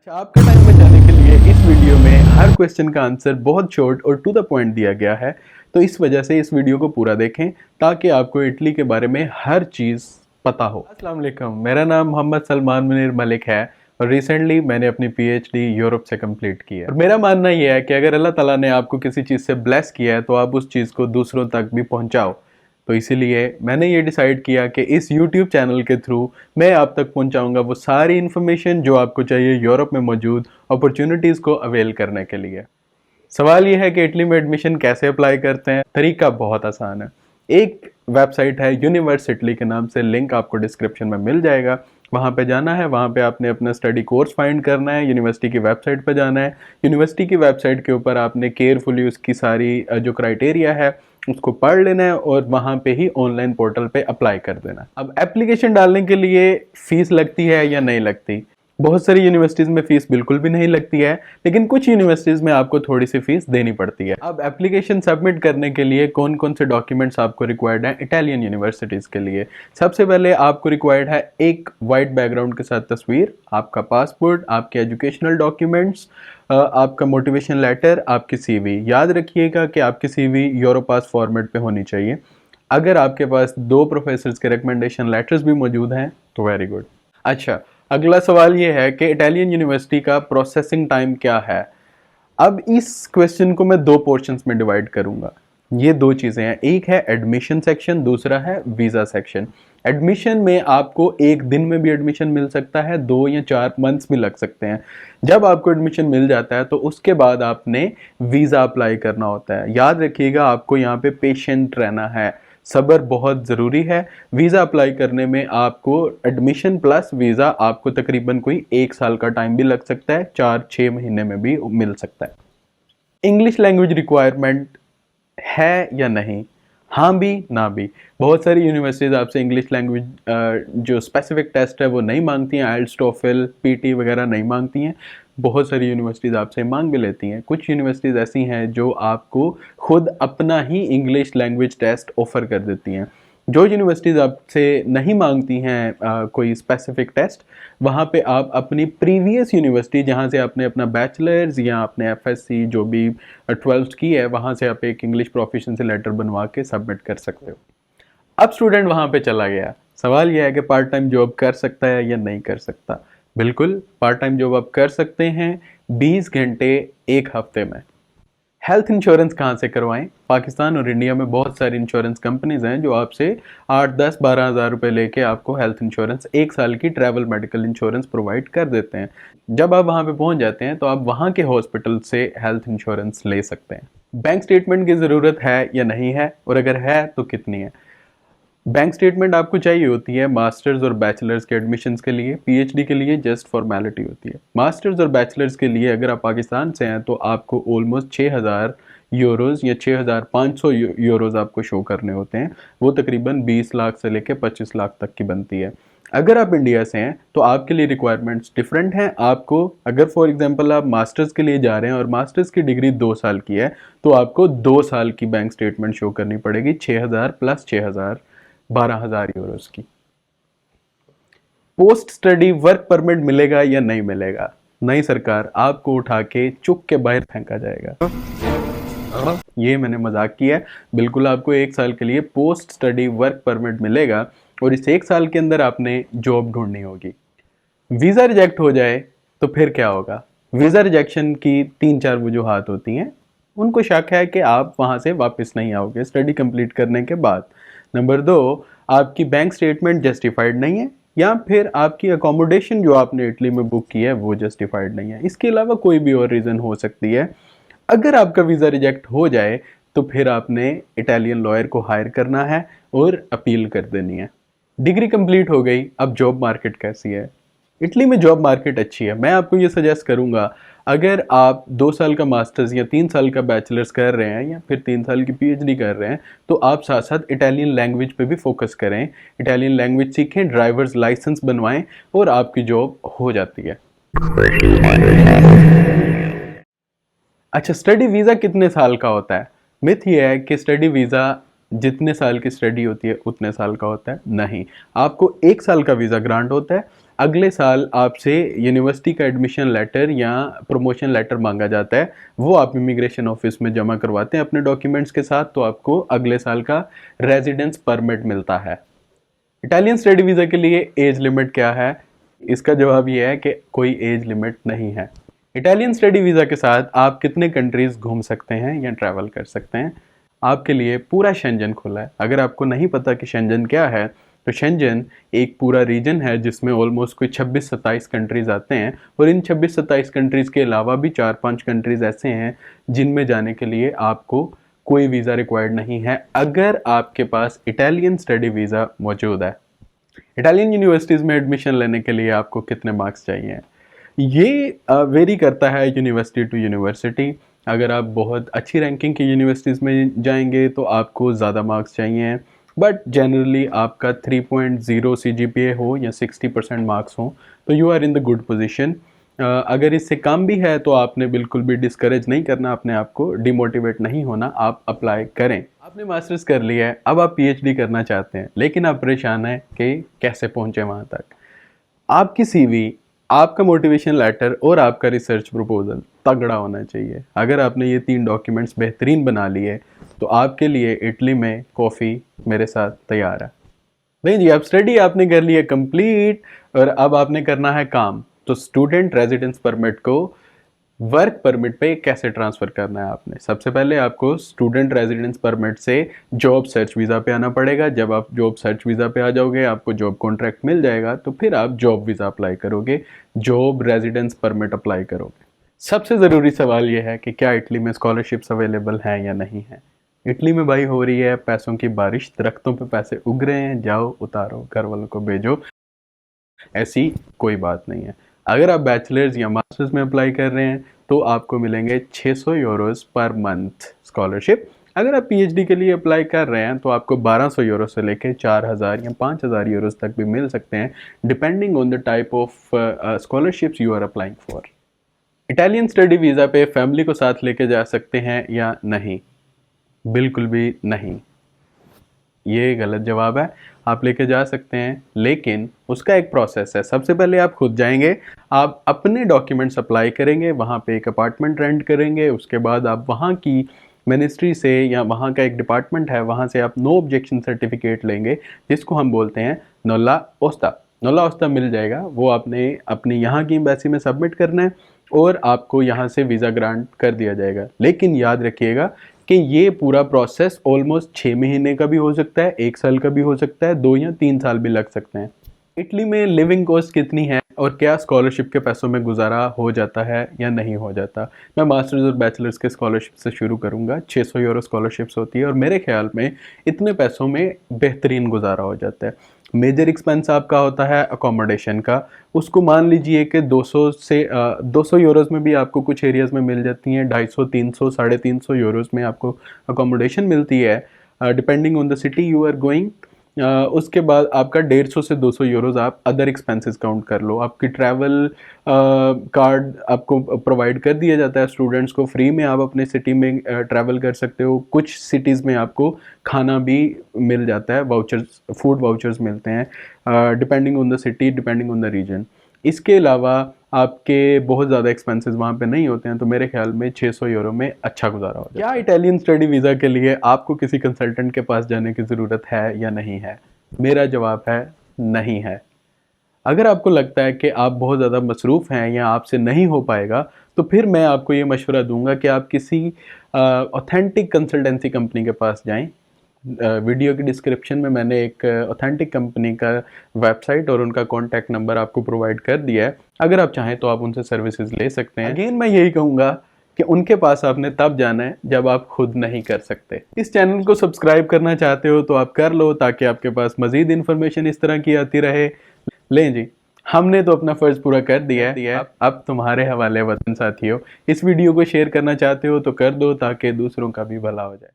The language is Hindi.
अच्छा, आपका टाइम बचाने के लिए इस वीडियो में हर क्वेश्चन का आंसर बहुत शॉर्ट और टू द पॉइंट दिया गया है। तो इस वजह से इस वीडियो को पूरा देखें ताकि आपको इटली के बारे में हर चीज़ पता हो। अस्सलाम वालेकुम, मेरा नाम मोहम्मद सलमान मुनीर मलिक है और रिसेंटली मैंने अपनी पीएचडी यूरोप से कंप्लीट की है। और मेरा मानना यह है कि अगर अल्लाह ताला ने आपको किसी चीज़ से ब्लेस किया है तो आप उस चीज़ को दूसरों तक भी पहुँचाओ। तो इसीलिए मैंने ये डिसाइड किया कि इस YouTube चैनल के थ्रू मैं आप तक पहुंचाऊंगा वो सारी इन्फॉर्मेशन जो आपको चाहिए यूरोप में मौजूद अपॉर्चुनिटीज़ को अवेल करने के लिए। सवाल यह है कि इटली में एडमिशन कैसे अप्लाई करते हैं। तरीका बहुत आसान है। एक वेबसाइट है यूनिवर्सिटी के नाम से, लिंक आपको डिस्क्रिप्शन में मिल जाएगा। वहाँ पे जाना है, वहाँ पे आपने अपना स्टडी कोर्स फाइंड करना है, यूनिवर्सिटी की वेबसाइट पे जाना है। यूनिवर्सिटी की वेबसाइट के ऊपर आपने केयरफुली उसकी सारी जो क्राइटेरिया है उसको पढ़ लेना है और वहाँ पे ही ऑनलाइन पोर्टल पे अप्लाई कर देना। अब एप्लीकेशन डालने के लिए फ़ीस लगती है या नहीं लगती? बहुत सारी यूनिवर्सिटीज़ में फ़ीस बिल्कुल भी नहीं लगती है, लेकिन कुछ यूनिवर्सिटीज़ में आपको थोड़ी सी फ़ीस देनी पड़ती है। अब एप्लीकेशन सबमिट करने के लिए कौन कौन से डॉक्यूमेंट्स आपको रिक्वायर्ड हैं इटालियन यूनिवर्सिटीज़ के लिए? सबसे पहले आपको रिक्वायर्ड है एक वाइट बैकग्राउंड के साथ तस्वीर, आपका पासपोर्ट, आपके एजुकेशनल डॉक्यूमेंट्स, आपका मोटिवेशन लेटर, आपकी सीवी। याद रखिएगा कि आपकी सीवी यूरोपास फॉर्मेट पे होनी चाहिए। अगर आपके पास 2 प्रोफेसर्स के रिकमेंडेशन लेटर्स भी मौजूद हैं तो वेरी गुड। अच्छा, अगला सवाल ये है कि इटालियन यूनिवर्सिटी का प्रोसेसिंग टाइम क्या है। अब इस क्वेश्चन को मैं 2 पोर्शंस में डिवाइड करूंगा। ये 2 चीज़ें हैं, एक है एडमिशन सेक्शन, दूसरा है वीज़ा सेक्शन। एडमिशन में आपको एक दिन में भी एडमिशन मिल सकता है, 2 या 4 मंथ्स भी लग सकते हैं। जब आपको एडमिशन मिल जाता है तो उसके बाद आपने वीज़ा अप्लाई करना होता है। याद रखिएगा, आपको यहाँ पे पेशेंट रहना है, सब्र बहुत ज़रूरी है। वीज़ा अप्लाई करने में आपको एडमिशन प्लस वीज़ा आपको तकरीबन कोई 1 साल का टाइम भी लग सकता है, 4-6 महीने में भी मिल सकता है। इंग्लिश लैंग्वेज रिक्वायरमेंट है या नहीं? हाँ भी, ना भी। बहुत सारी यूनिवर्सिटीज़ आपसे इंग्लिश लैंग्वेज जो स्पेसिफिक टेस्ट है वो नहीं मांगती हैं, आइल्स, टोफल, पीटी वगैरह नहीं मांगती हैं। बहुत सारी यूनिवर्सिटीज़ आपसे मांग भी लेती हैं। कुछ यूनिवर्सिटीज़ ऐसी हैं जो आपको खुद अपना ही इंग्लिश लैंग्वेज टेस्ट ऑफ़र कर देती हैं। जो यूनिवर्सिटीज़ आपसे नहीं मांगती हैं कोई स्पेसिफिक टेस्ट, वहाँ पे आप अपनी प्रीवियस यूनिवर्सिटी जहाँ से आपने अपना बैचलर्स या आपने एफएससी जो भी 12th की है, वहाँ से आप एक इंग्लिश प्रोफिशिएंसी लेटर बनवा के सबमिट कर सकते हो। अब स्टूडेंट वहाँ पे चला गया, सवाल यह है कि पार्ट टाइम जॉब कर सकता है या नहीं कर सकता। बिल्कुल, पार्ट टाइम जॉब आप कर सकते हैं 20 घंटे 1 हफ्ते में। हेल्थ इंश्योरेंस कहाँ से करवाएं? पाकिस्तान और इंडिया में बहुत सारी इंश्योरेंस कंपनीज हैं जो आपसे 8-10-12 हज़ार रुपये लेके आपको हेल्थ इंश्योरेंस 1 साल की ट्रैवल मेडिकल इंश्योरेंस प्रोवाइड कर देते हैं। जब आप वहाँ पे पहुँच जाते हैं तो आप वहाँ के हॉस्पिटल से हेल्थ इंश्योरेंस ले सकते हैं। बैंक स्टेटमेंट की ज़रूरत है या नहीं है, और अगर है तो कितनी है? बैंक स्टेटमेंट आपको चाहिए होती है मास्टर्स और बैचलर्स के एडमिशन्स के लिए। पीएचडी के लिए जस्ट फॉर्मेलिटी होती है। मास्टर्स और बैचलर्स के लिए अगर आप पाकिस्तान से हैं तो आपको ऑलमोस्ट 6,000 यूरोज़ या 6,500 यूरोज़ आपको शो करने होते हैं। वो तकरीबन 20 लाख से लेकर 25 लाख तक की बनती है। अगर आप इंडिया से हैं तो आपके लिए रिक्वायरमेंट्स डिफरेंट हैं। आपको अगर फॉर एग्जांपल आप मास्टर्स के लिए जा रहे हैं और मास्टर्स की डिग्री 2 साल की है तो आपको 2 साल की बैंक स्टेटमेंट शो करनी पड़ेगी, 6,000 प्लस 6,000, 12,000 यूरोज़ की। पोस्ट स्टडी वर्क परमिट मिलेगा या नहीं मिलेगा? नहीं सरकार, आपको उठा के चुक के बाहर फेंका जाएगा। ये मैंने मजाक किया है। बिल्कुल आपको 1 साल के लिए पोस्ट स्टडी वर्क परमिट मिलेगा और इस 1 साल के अंदर आपने जॉब ढूंढनी होगी। वीज़ा रिजेक्ट हो जाए तो फिर क्या होगा? वीज़ा रिजेक्शन की 3-4 वजूहात होती हैं। उनको शक है कि आप वहाँ से वापस नहीं आओगे स्टडी कंप्लीट करने के बाद। नंबर 2, आपकी बैंक स्टेटमेंट जस्टिफाइड नहीं है, या फिर आपकी अकोमोडेशन जो आपने इटली में बुक की है वो जस्टिफाइड नहीं है। इसके अलावा कोई भी और रीज़न हो सकती है। अगर आपका वीज़ा रिजेक्ट हो जाए तो फिर आपने इटालियन लॉयर को हायर करना है और अपील कर देनी है। डिग्री कंप्लीट हो गई, अब जॉब मार्केट कैसी है? इटली में जॉब मार्केट अच्छी है। मैं आपको ये सजेस्ट करूंगा, अगर आप 2 साल का मास्टर्स या 3 साल का बैचलर्स कर रहे हैं या फिर 3 साल की पीएचडी कर रहे हैं तो आप साथ साथ इटालियन लैंग्वेज पे भी फोकस करें। इटालियन लैंग्वेज सीखें, ड्राइवर्स लाइसेंस बनवाएं और आपकी जॉब हो जाती है। अच्छा, स्टडी वीज़ा कितने साल का होता है? मिथ ये है कि स्टडी वीज़ा जितने साल की स्टडी होती है उतने साल का होता है। नहीं, आपको 1 साल का वीज़ा ग्रांट होता है। अगले साल आपसे यूनिवर्सिटी का एडमिशन लेटर या प्रमोशन लेटर मांगा जाता है, वो आप इमिग्रेशन ऑफिस में जमा करवाते हैं अपने डॉक्यूमेंट्स के साथ, तो आपको अगले साल का रेजिडेंस परमिट मिलता है। इटालियन स्टडी वीज़ा के लिए एज लिमिट क्या है? इसका जवाब ये है कि कोई एज लिमिट नहीं है। इटालियन स्टडी वीज़ा के साथ आप कितने कंट्रीज़ घूम सकते हैं या ट्रैवल कर सकते हैं? आपके लिए पूरा शेंजन खुला है। अगर आपको नहीं पता कि शेंजन क्या है, तो शेंजन एक पूरा रीजन है जिसमें ऑलमोस्ट कोई 26-27 कंट्रीज़ आते हैं, और इन 26-27 कंट्रीज़ के अलावा भी 4-5 कंट्रीज़ ऐसे हैं जिनमें जाने के लिए आपको कोई वीज़ा रिक्वायर्ड नहीं है, अगर आपके पास इटालियन स्टडी वीज़ा मौजूद है। इटालियन यूनिवर्सिटीज़ में एडमिशन लेने के लिए आपको कितने मार्क्स चाहिए? ये वेरी करता है यूनिवर्सिटी टू यूनिवर्सिटी। अगर आप बहुत अच्छी रैंकिंग की यूनिवर्सिटीज़ में जाएंगे तो आपको ज़्यादा मार्क्स चाहिए, बट जनरली आपका 3.0 CGPA हो या 60% मार्क्स हो तो you are in the good position. अगर इससे कम भी है तो आपने बिल्कुल भी डिस्करेज नहीं करना अपने आप को, डिमोटिवेट नहीं होना, आप अप्लाई करें। आपने मास्टर्स कर लिया है, अब आप PhD करना चाहते हैं, लेकिन आप परेशान हैं कि कैसे पहुंचे वहां तक। आपकी CV, आपका मोटिवेशन लेटर और आपका रिसर्च प्रपोजल तगड़ा होना चाहिए। अगर आपने ये 3 डॉक्यूमेंट्स बेहतरीन बना लिए तो आपके लिए इटली में कॉफ़ी मेरे साथ तैयार है। नहीं जी, अब स्टडी आपने कर लिया कंप्लीट और अब आपने करना है काम। तो स्टूडेंट रेजिडेंस परमिट को वर्क परमिट पे कैसे ट्रांसफ़र करना है आपने? सबसे पहले आपको स्टूडेंट रेजिडेंस परमिट से जॉब सर्च वीज़ा पे आना पड़ेगा। जब आप जॉब सर्च वीज़ा पे आ जाओगे, आपको जॉब कॉन्ट्रैक्ट मिल जाएगा, तो फिर आप जॉब वीज़ा अप्लाई करोगे, जॉब रेजिडेंस परमिट अप्लाई करोगे। सबसे ज़रूरी सवाल ये है कि क्या इटली में स्कॉलरशिप्स अवेलेबल हैं या नहीं है। इटली में भाई हो रही है पैसों की बारिश, दरख्तों पे पैसे उग रहे हैं, जाओ उतारो, घर वालों को भेजो, ऐसी कोई बात नहीं है। अगर आप बैचलर्स या मास्टर्स में अप्लाई कर रहे हैं तो आपको मिलेंगे 600 यूरोस पर मंथ स्कॉलरशिप। अगर आप PhD के लिए अप्लाई कर रहे हैं तो आपको 1200 यूरो से लेकर 4000 या 5000 यूरोस तक भी मिल सकते हैं, depending on the type of scholarships you are applying for. Italian study visa पे फैमिली को साथ लेके जा सकते हैं या नहीं? बिल्कुल भी नहीं, ये गलत जवाब है। आप लेके जा सकते हैं, लेकिन उसका एक प्रोसेस है। सबसे पहले आप खुद जाएंगे, आप अपने डॉक्यूमेंट्स अप्लाई करेंगे, वहाँ पे एक अपार्टमेंट रेंट करेंगे, उसके बाद आप वहाँ की मिनिस्ट्री से या वहाँ का एक डिपार्टमेंट है, वहाँ से आप नो ऑब्जेक्शन सर्टिफिकेट लेंगे, जिसको हम बोलते हैं नोला ओस्ता। नोला ओस्ता मिल जाएगा, वो आपने अपनी यहाँ की एम्बेसी में सबमिट करना है और आपको यहाँ से वीज़ा ग्रांट कर दिया जाएगा। लेकिन याद रखिएगा कि ये पूरा प्रोसेस ऑलमोस्ट 6 महीने का भी हो सकता है, 1 साल का भी हो सकता है, 2 या 3 साल भी लग सकते हैं। इटली में लिविंग कॉस्ट कितनी है और क्या स्कॉलरशिप के पैसों में गुजारा हो जाता है या नहीं हो जाता? मैं मास्टर्स और बैचलर्स के स्कॉलरशिप से शुरू करूंगा। 600 यूरो स्कॉलरशिप्स होती है और मेरे ख्याल में इतने पैसों में बेहतरीन गुजारा हो जाता है। मेजर एक्सपेंस आपका होता है अकोमोडेशन का, उसको मान लीजिए कि 200 से 200 यूरोज़ में भी आपको कुछ एरियाज़ में मिल जाती हैं, 250, 300, 350 यूरोज़ में आपको अकोमोडेशन मिलती है, depending on the city you are going. उसके बाद आपका 150 से 200 यूरोज़ आप अदर एक्सपेंसेस काउंट कर लो। आपकी ट्रैवल कार्ड आपको प्रोवाइड कर दिया जाता है स्टूडेंट्स को, फ्री में आप अपने सिटी में ट्रैवल कर सकते हो। कुछ सिटीज़ में आपको खाना भी मिल जाता है, वाउचर्स, फूड वाउचर्स मिलते हैं, depending on the city, depending on the region. इसके अलावा आपके बहुत ज़्यादा एक्सपेंसेस वहाँ पे नहीं होते हैं, तो मेरे ख्याल में 600 यूरो में अच्छा गुजारा हो जाता है। क्या इटालियन स्टडी वीज़ा के लिए आपको किसी कंसल्टेंट के पास जाने की ज़रूरत है या नहीं है? मेरा जवाब है नहीं है। अगर आपको लगता है कि आप बहुत ज़्यादा मसरूफ़ हैं या आपसे नहीं हो पाएगा, तो फिर मैं आपको ये मशवरा दूंगा कि आप किसी ऑथेंटिक कंसल्टेंसी कंपनी के पास जाएं। वीडियो की डिस्क्रिप्शन में मैंने एक ऑथेंटिक कंपनी का वेबसाइट और उनका कॉन्टैक्ट नंबर आपको प्रोवाइड कर दिया है। अगर आप चाहें तो आप उनसे सर्विसेज ले सकते हैं। अगेन मैं यही कहूँगा कि उनके पास आपने तब जाना है जब आप खुद नहीं कर सकते। इस चैनल को सब्सक्राइब करना चाहते हो तो आप कर लो, ताकि आपके पास मज़ीद इन्फॉर्मेशन इस तरह की आती रहे। लें जी, हमने तो अपना फ़र्ज़ पूरा कर दिया है, अब तुम्हारे हवाले वतन साथियों। इस वीडियो को शेयर करना चाहते हो तो कर दो, ताकि दूसरों का भी भला हो जाए।